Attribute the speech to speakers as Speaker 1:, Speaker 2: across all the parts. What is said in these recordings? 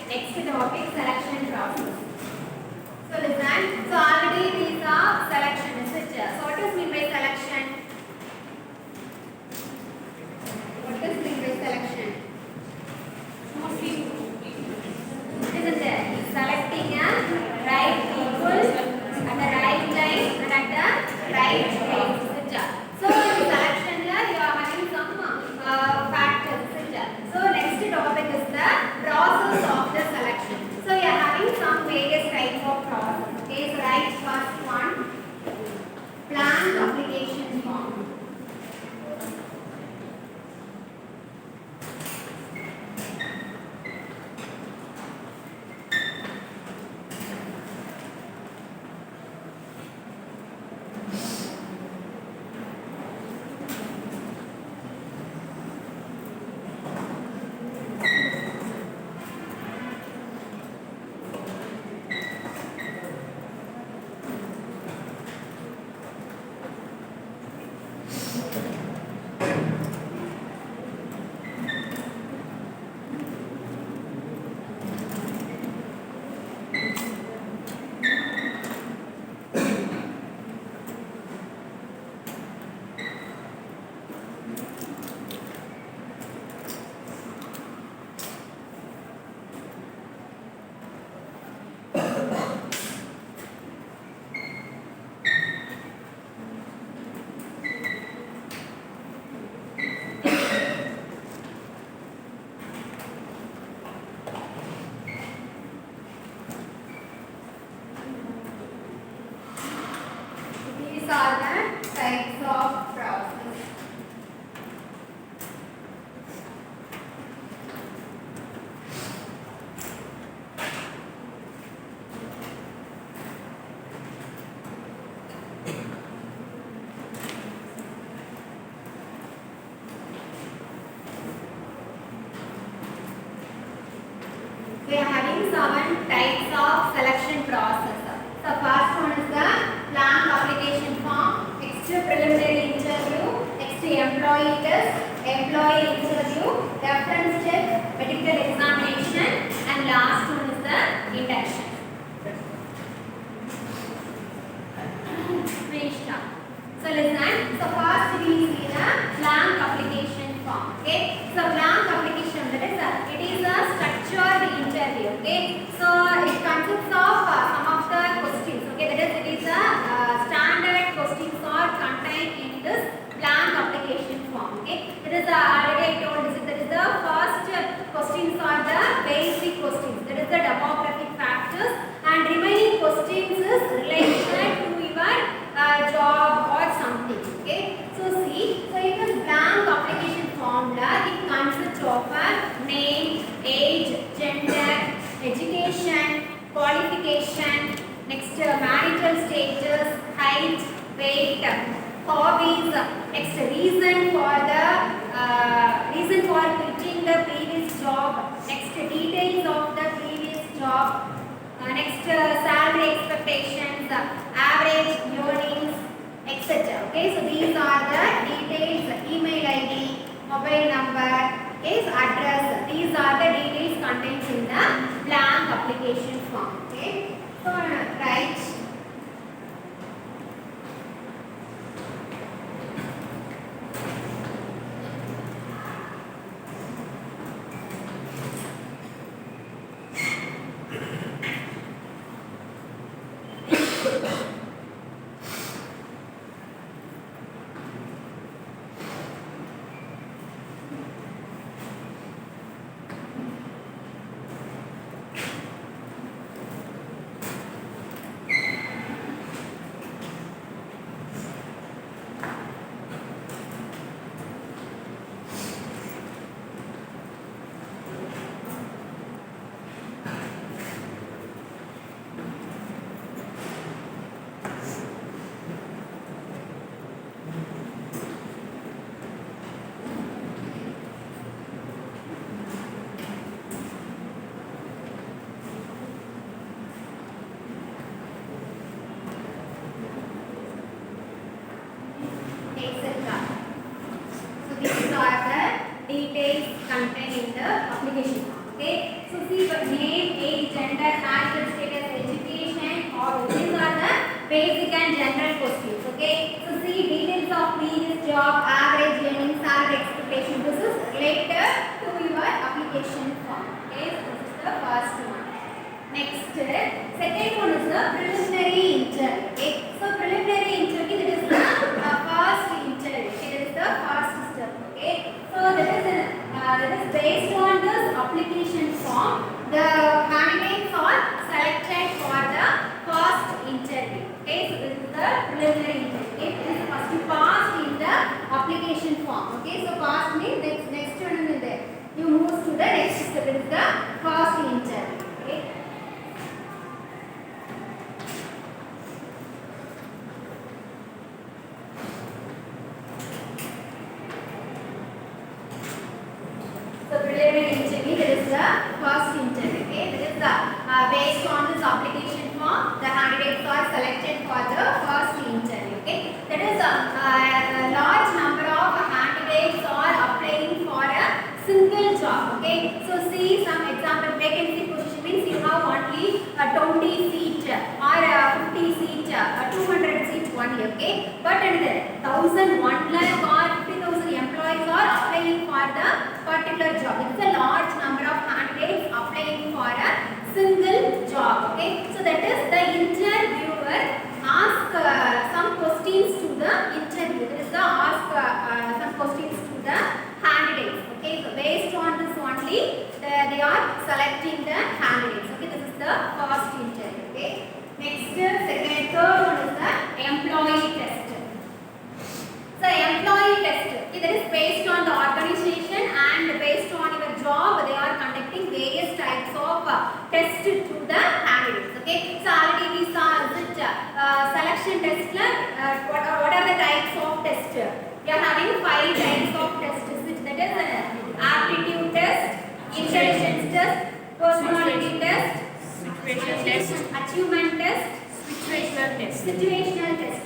Speaker 1: Next topic, selection process. So listen. So already these are selection, isn't it? So what does mean by selection? What does mean by selection? Isn't it? Selecting a right people at the right time and at the right place, isn't it? So in selection here you are having some factors, isn't it? So next topic is the process of the selection. So you are having some various types of process. Okay, so right, first one, plan application form. These are the types of process. We are having 7 types of selection process. The first one is the blank application form, next preliminary interview, next employee test, employee interview, reference check, medical examination, and last one is the induction. So listen. So first we see the blank application form. Okay. So blank application, that is it is a structured interview. Okay. So it consists of some of the questions. Okay. That is it is a standard questions are contained in this blank application form. Okay. That is already I told this. That is the first questions are the basic questions. That is the demographic factors, and remaining questions is related to your job or something. Okay. So see, so in this blank application formula, it consists of a name, age, gender, education, qualification, next marital status, height, weight, hobbies, next reason for quitting the previous job, next details of the previous job, next salary expectations, average earnings, etc. Okay, so these are the details, email ID, mobile number, okay, so address. These are the details contained in the blank application form. Okay, so right. gender, national status, education, all these are the basic and general questions. Okay, so see details of previous job, average earning, salary expectation. This is related to your application form. Okay, so this is the first one. Next, second one is the preliminary interview. Okay, so preliminary interview, that is the first interview. Okay, that is the first step. Okay, so that is based on this application form. The candidates are selected for the first interview. Okay, so this is the preliminary interview. Okay, this is first passed in the application form. Okay, so passed means next one is there. You move to the next step. It is the first interview. Okay. So preliminary interview, that is the first interview. Okay, that is the based on this application form, the candidates are selected for the first interview. Okay, that is a large number of candidates are applying for a single job. Okay, so see some example, vacancy position means you have only a 20 seat or a 50 seat, 200 seats only. Okay, but another 1,001 lakh or 50,000 employees are applying for the particular job. It is a large number of candidates applying for a single job. Okay, so that is the interviewer ask some questions to the interview. That is the ask some questions to the candidates. Okay, so based on this only they are selecting the candidates. Okay, this is the first interview. Okay, next, second, third one is the employee test. So employee test, okay, that is based on the organization and based on your job, they are conducting various types of tests to the candidates. Okay, so already we saw selection test. What are the types of tests? We are having 5 types of tests. That is aptitude test, intelligence test, personality test, achievement test, situational test.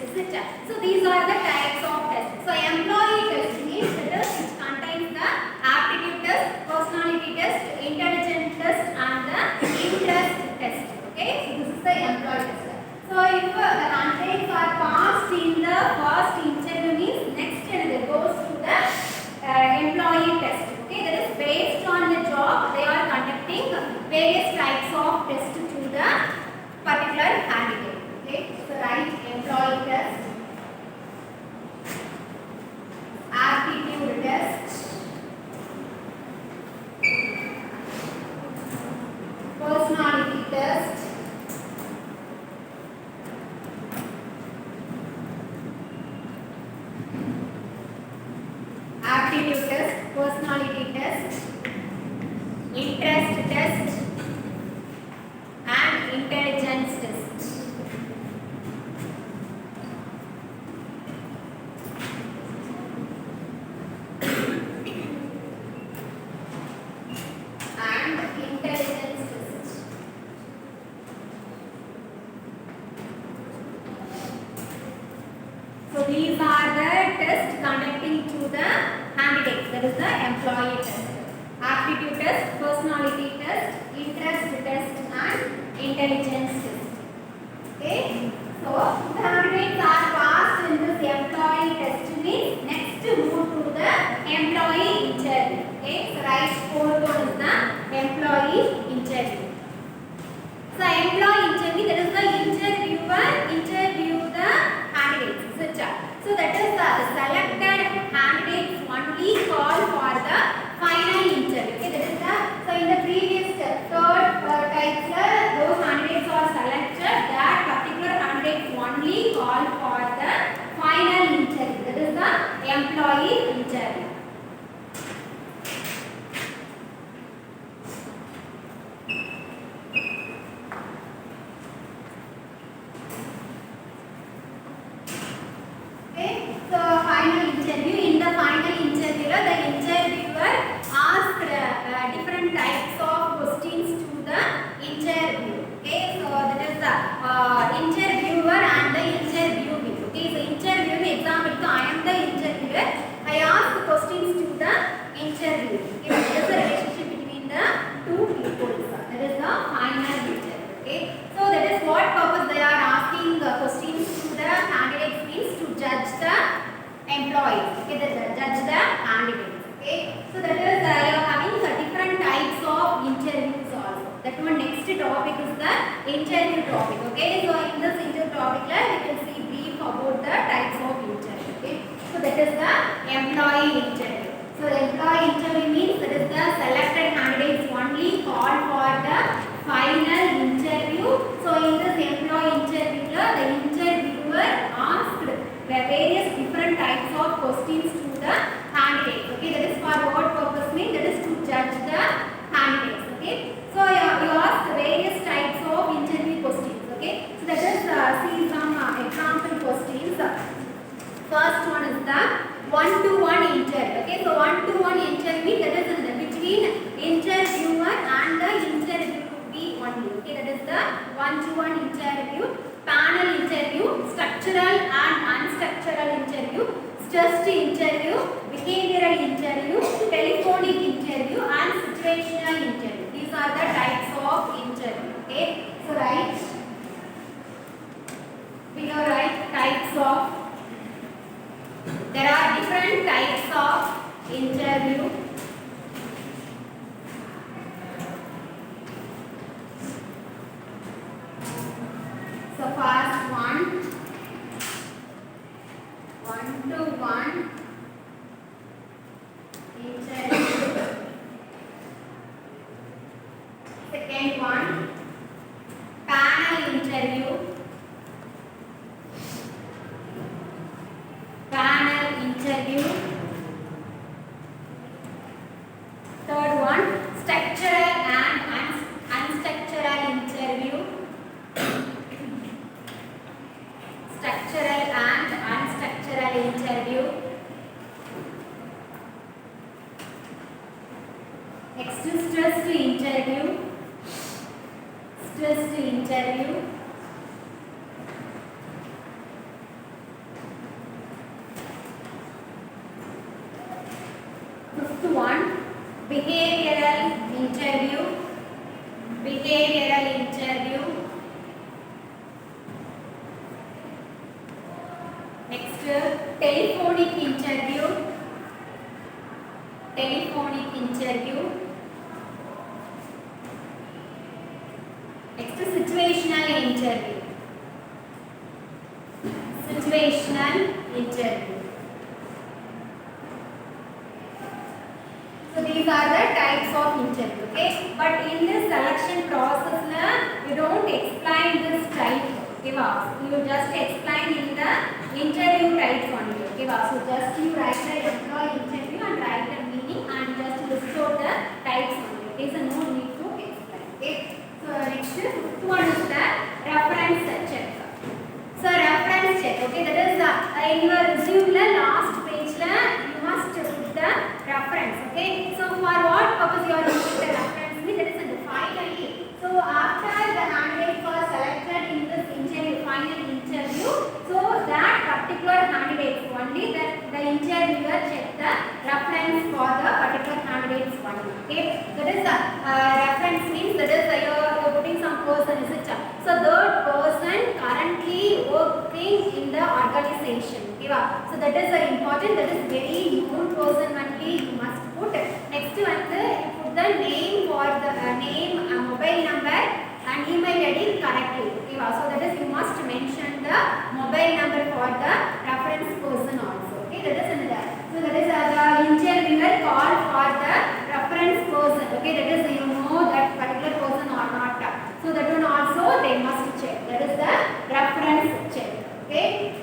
Speaker 1: So these are the types of tests. So employee test means that is which contains the aptitude test, personality test, intelligence test and the interest test. Okay, so this is the employee test. So if the candidates are passed in the first interview means next it goes to the employee test. Okay, that is based on the job they are conducting various types of tests to the particular candidate. Okay, so write employee test, aptitude test, personality test, aptitude test, personality test, interest test and intelligence test. And intelligence test. So these are the tests conducting to the candidates. That is the employee test, aptitude test, personality test, interest test and intelligence test. Okay, so candidates are passed in this employee test means next move to the employee interview. Okay, so right, fourth one is the employee interview. So employee interview, that is the interviewer interview the candidates, etc. So that is the selected candidates only call for the final interview. Okay, that is the, so in the previous third types those candidates are selected, that particular candidates only call for the final interview. That is the employee interview. interviews also. That one next topic is the interview topic. Okay, so in this interview topic we can see brief about the types of interview. Okay, so that is the employee interview. So employee interview means that is the selected candidates only called for the final interview. So in this employee interview, the interviewer asked various different types of questions to the candidates. Okay, that is for what purpose? Means that is to judge the candidates. Okay, so you ask various types of interview questions. Okay, so that is see some example questions. First one is the one-to-one interview. Okay, so one-to-one interview, that is in the between interviewer and the interviewee only. Okay, that is the one-to-one interview. Panel interview, structural and unstructural interview, stressed interview, behavioral interview, telephonic interview, and situational interview. These are the types of interview. Okay, so we have types of. There are different types of interview. So first one-to-one interview. Second one, panel interview. Panel interview. Third one, structural and unstructural interview. Structural and unstructural interview. Next is stressed interview. Stressed interview. Fifth one, behavioral interview. Behavioral interview. Next, telephonic interview. Telephonic interview. Next, situational interview. Situational interview. So these are the types of interview. Okay, but in this selection process, you don't explain this type. Okay, you just explain in the interview types only. Okay, so just you write the employee interview and write the meaning and just list out the types only. Okay, so no need to explain. Okay, so next one is the reference check. So reference check. Okay, that is in your resume last page you must put the reference. Okay, so for what purpose you are using the reference? Means that is in the finally. So after the candidates are selected in this interview, final interview, so that particular candidates only, that the interviewer check the reference for the particular candidates only. Okay, that is the reference means that is you're putting some person, is it? So that person currently working in the organization. Okay, so that is important. That is very known person only you must put. Next one, you put the name for the name, mobile number and email ID correctly. Okay, so that is you must mention the mobile number for the reference person also. Okay, that is another. So that is the interviewer call for the reference person. Okay, that is you know that particular person or not. So that one also they must check. That is the reference check. Okay.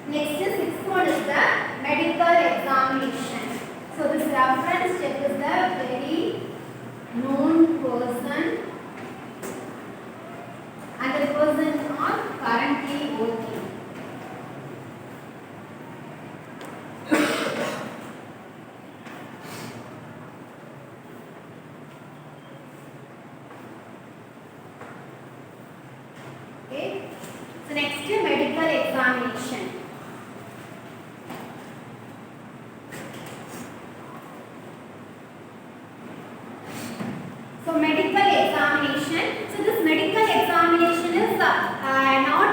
Speaker 1: Next is sixth one is the medical examination. So this reference check is the very known person and the person are currently working. Okay. So next medical examination. So medical examination. So this medical examination is not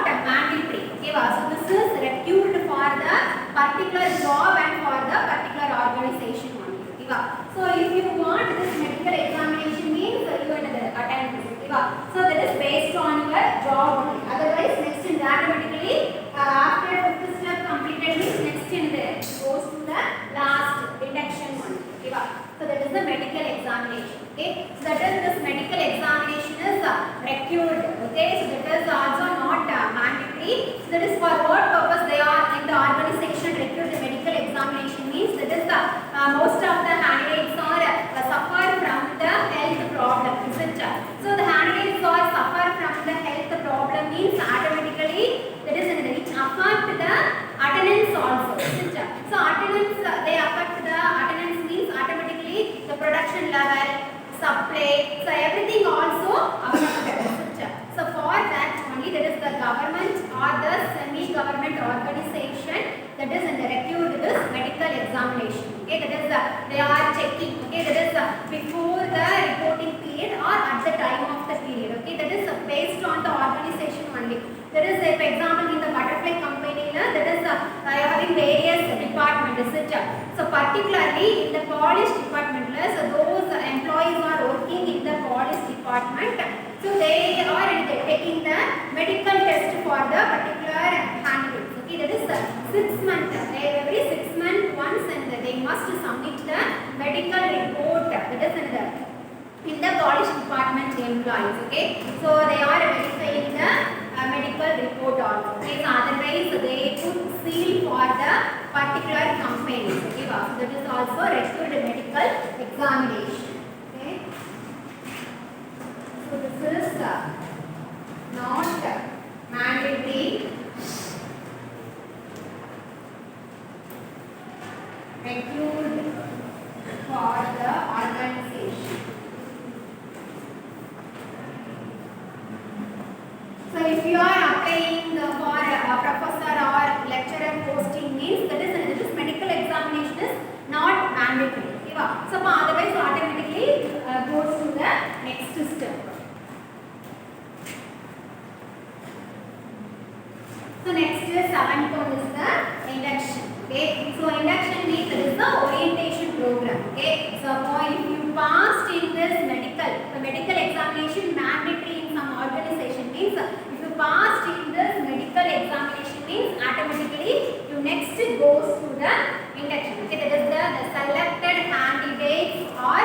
Speaker 1: mandatory. Okay, so this is required for the particular job and for the particular organization only. Okay, so if you want this medical examination means job only. Otherwise, next in the automatically after fifth step completed means next in the goes to the last induction one. Okay, so that is the medical examination. Okay, so that is this medical examination is required. Okay, so that is also not mandatory. So that is for what purpose they are in the organization required the medical examination means that is the most of the candidates are suffer from the health problem, isn't it? So the candidates are suffer from the health problem means automatically that is which affect the attendance also, isn't it? So attendance they affect the attendance means automatically the production level, supply, so everything also affected, isn't it? So for that only that is the government or the semi-government organization that is in the required this medical examination. Okay, that is they are checking. Okay, that is before the reporting period or at the time of the period. Okay, that is based on the organization only. That is, for example, in the butterfly company, that is having various departments, etc. So particularly in the polish department, so those employees are working in the polish department. So they are taking the medical test for the particular candidates. Okay, that is 6 months. Every 6 months once, and they must submit the medical report. That is in the polish department employees. Okay, so they are verifying the medical report also. Okay, so otherwise they put seal for the particular companies. Okay, so that is also required medical examination. Okay, so this is not mandatory. Required for the organization. So if you are applying for a professor or lecturer posting means that is this medical examination is not mandatory. Okay, so otherwise automatically goes to the next step. So next is 7th one is the induction. Okay, so induction means it is the orientation program. Okay, so if you passed in this the medical examination mandatory in some organization means if you passed in this medical examination means automatically you next goes to the induction. Okay, that is the selected candidates or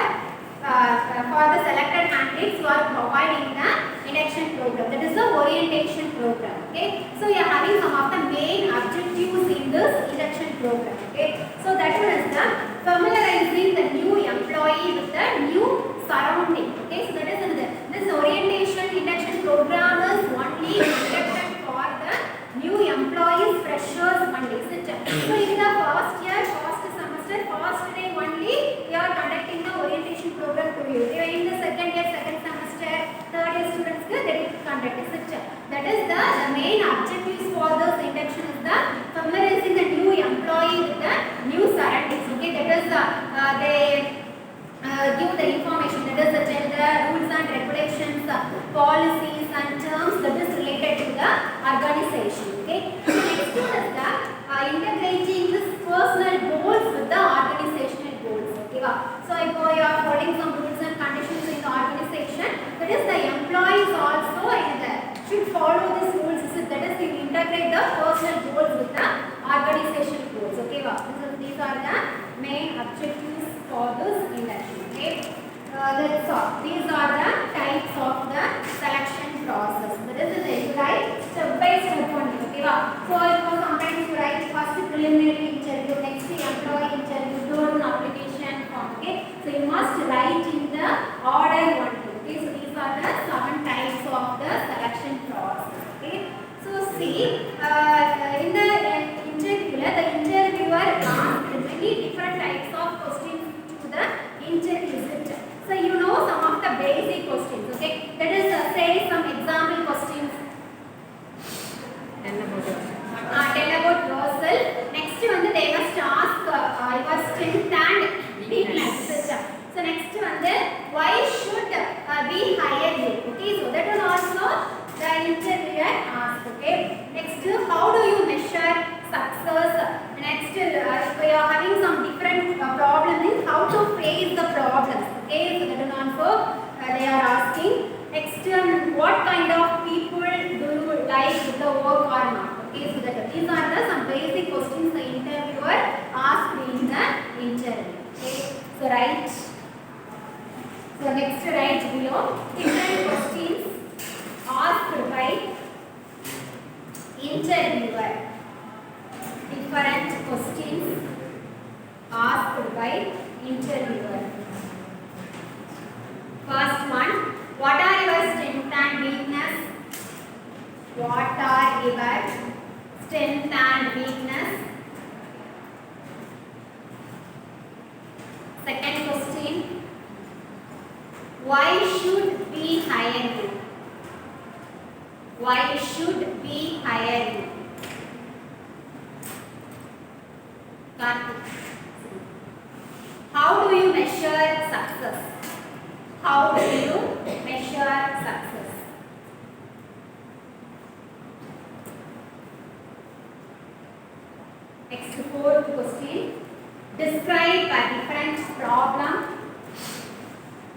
Speaker 1: for the selected candidates who are providing the induction program. That is the orientation program. Okay, so you are having some of the main objectives in this induction program. Okay, so that one is the familiarizing the new employee with the new surrounding. Okay, so that is this orientation induction program is only conducted for the new employees, freshers only. So in the first year, first semester, first day only we are conducting the orientation program to you. In the second year, second semester, third year students they will conduct. That is the main objectives for this induction is the familiarizing the new employee with the new surroundings. Okay, that is they give the information, that is the gender, rules and regulations, policies and terms that is related to the organization. Okay, next one is the integrating this personal goals with the organizational goals. Okay, so if you are following some rules and conditions in the organization, that is the employees also should follow these rules. That is to integrate the personal goals with the organizational goals. Okay, these are the main objectives for this induction. Okay, that's all. These are the types of the selection process. That is you write step by step only. Okay, so sometimes you write first preliminary interview, next employee interview, third one application form. Okay, so you must write in the order only. Okay, so these are the 7 types of the selection process. Okay, so see in the interview, the interviewer asked many different types of questions to the interview. So you know some of the basic Okay, so that these are the some basic questions the interviewer asked in the interview. Okay, so write. So next write below different questions asked by interviewer. Different questions asked by interviewer. First one, what are your strength and weakness? What are your strength and weakness? Second question, why should we hire you? Why should we hire you? Karthik. How do you measure success? How do you measure success? Next, fourth question. Describe a different problem.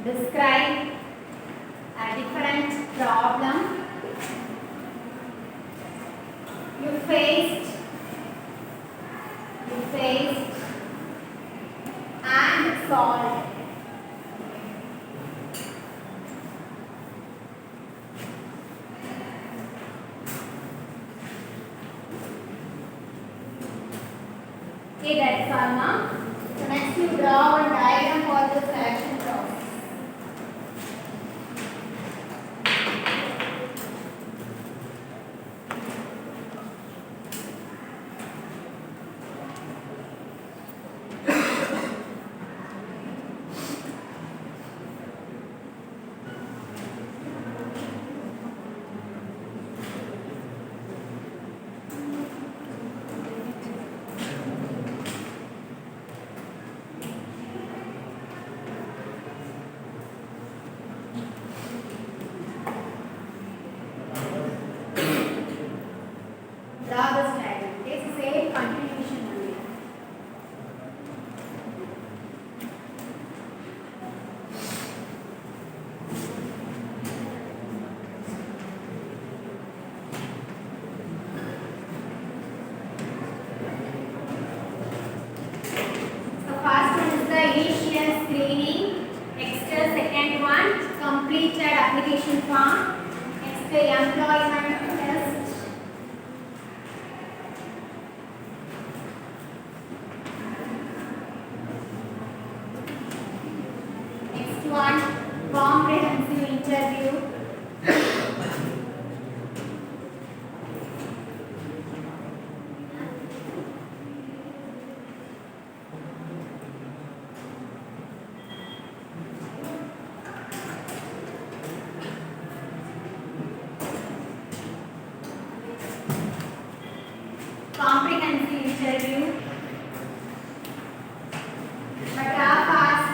Speaker 1: Describe a different problem you faced and solved. Okay, that's all now. So next you draw one diagram for the selection process. Draw this diagram. Okay, so same continuation only. So first one is the initial screening. Next, second one, completed application form. Next, employment test. Next one, comprehensive interview. Comprehensive interview. But fast.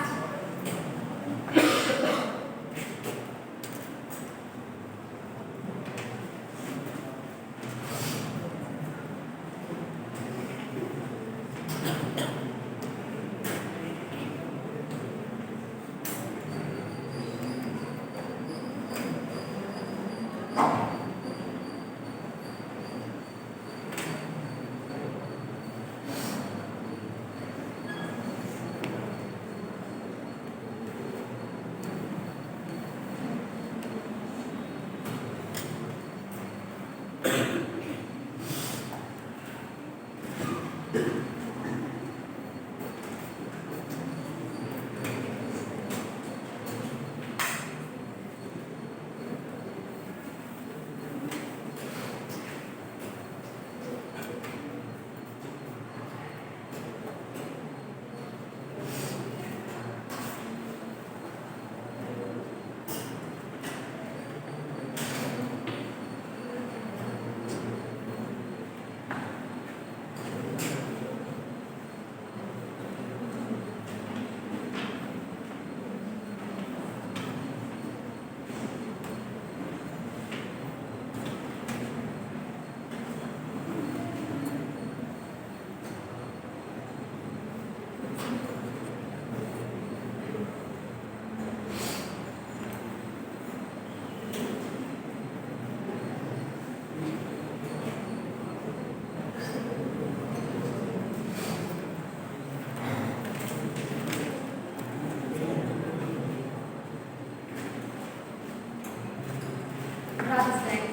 Speaker 1: first rank.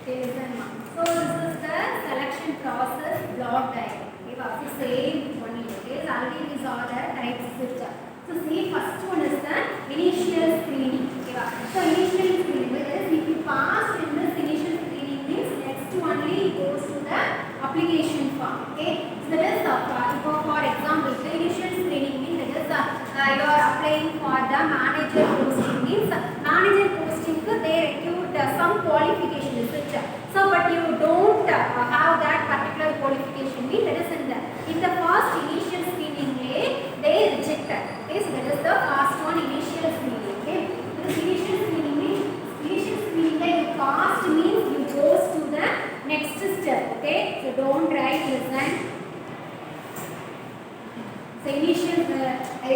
Speaker 1: Okay, listen now. So this is the selection process block diagram. Okay, so same only. Okay, so already these are the types system. So see, first one is the initial screening. Okay, so initial screening is if you pass in this initial screening means next only goes to the application form. Okay, so that is for example, the initial screening means that is you are applying for the manager posting means manager posting they require some qualification research. So but you don't have that particular qualification means that is in the first initial screening they rejected. Okay, so that is the first one initial screening. Okay, this initial screening means initial screening you passed means you goes to the next step. Okay, so don't write listen. So initial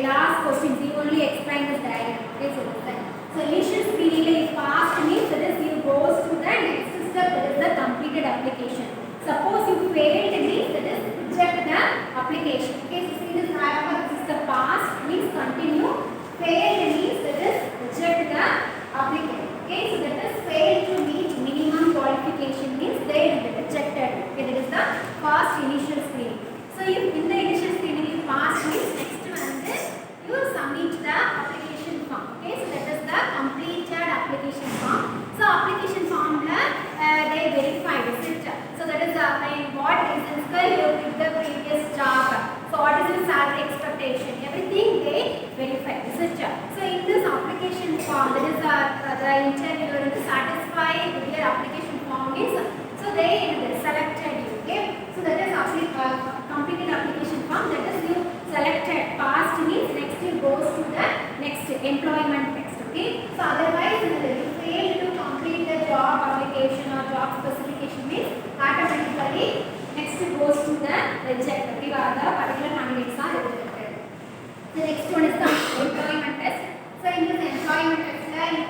Speaker 1: last question we only explain this diagram. Okay, so listen. So initial screening is passed means that is you goes to the next step, that is the completed application. Suppose you failed means that is reject the application. Okay, so see this diagram, this is the past means continue, failed means that is reject the applicant. Okay, so that is failed to meet minimum qualification means they rejected. Okay, that is the first initial screening. So if in the initial screening you pass means next one is you submit the application form. Okay, so that is the completed application form. So application form they verify the system. So that is in what reasons you quit the previous job. So what is your salary expectation? Everything they verify the system. So in this application form, that is the interviewer is satisfied with their application form is so they selected you. Okay, so that is completed application form, that is you selected, passed means next you goes to the next employment text. Okay, so otherwise you fail to complete the job application or job specification means automatically next goes to the reject. Okay, the particular candidates are rejected. The next one is the employment test. So in this employment test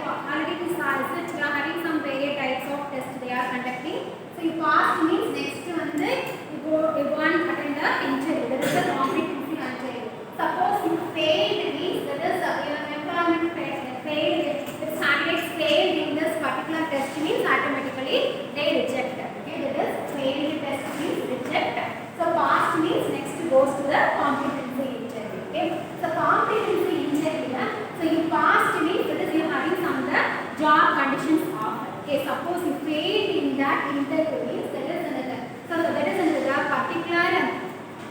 Speaker 1: already this research you are having some various types of tests they are conducting. So you pass means next one you go and attend the interview. That is the competency interview. Suppose you failed means that is your employment failed. If candidates failed in this particular test means automatically they reject. Okay, that is failed test means reject. So pass means next goes to the competency interview. Okay, so competency interview. So you passed means that is you having some the job conditions offered. Okay, suppose you failed in that interview means that is another. So that is another particular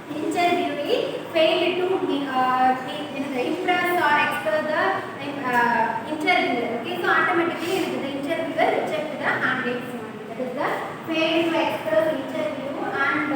Speaker 1: interviewee failed to impress or express the interviewer. Okay, so automatically the interviewer reject the candidates only. That is the failed to express interview and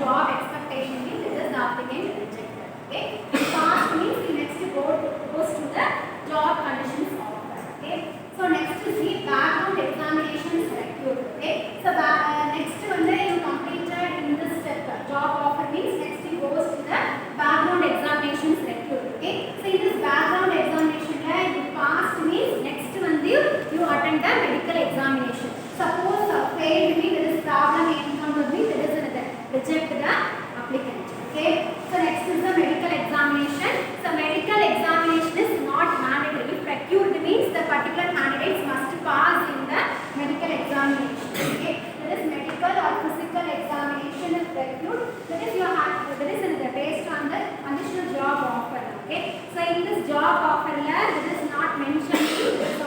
Speaker 1: job expectation means it is the applicant rejected. Okay, pass means the next goes to the job conditions offered. Okay, so next is the background examinations required. Okay, so next one you completed in this step job offer means next you goes to the background examinations required. Okay, so in this background examination you passed means next one you attend the medical examination. Suppose failed means there is problem encountered means there is another reject the applicant. Okay, so next is the medical examination. So medical examination is not mandatory. Procured means the particular candidates must pass in the medical examination. Okay, that is medical or physical examination is procured. That is based on the conditional job offer. Okay, so in this job offer that is not mentioned.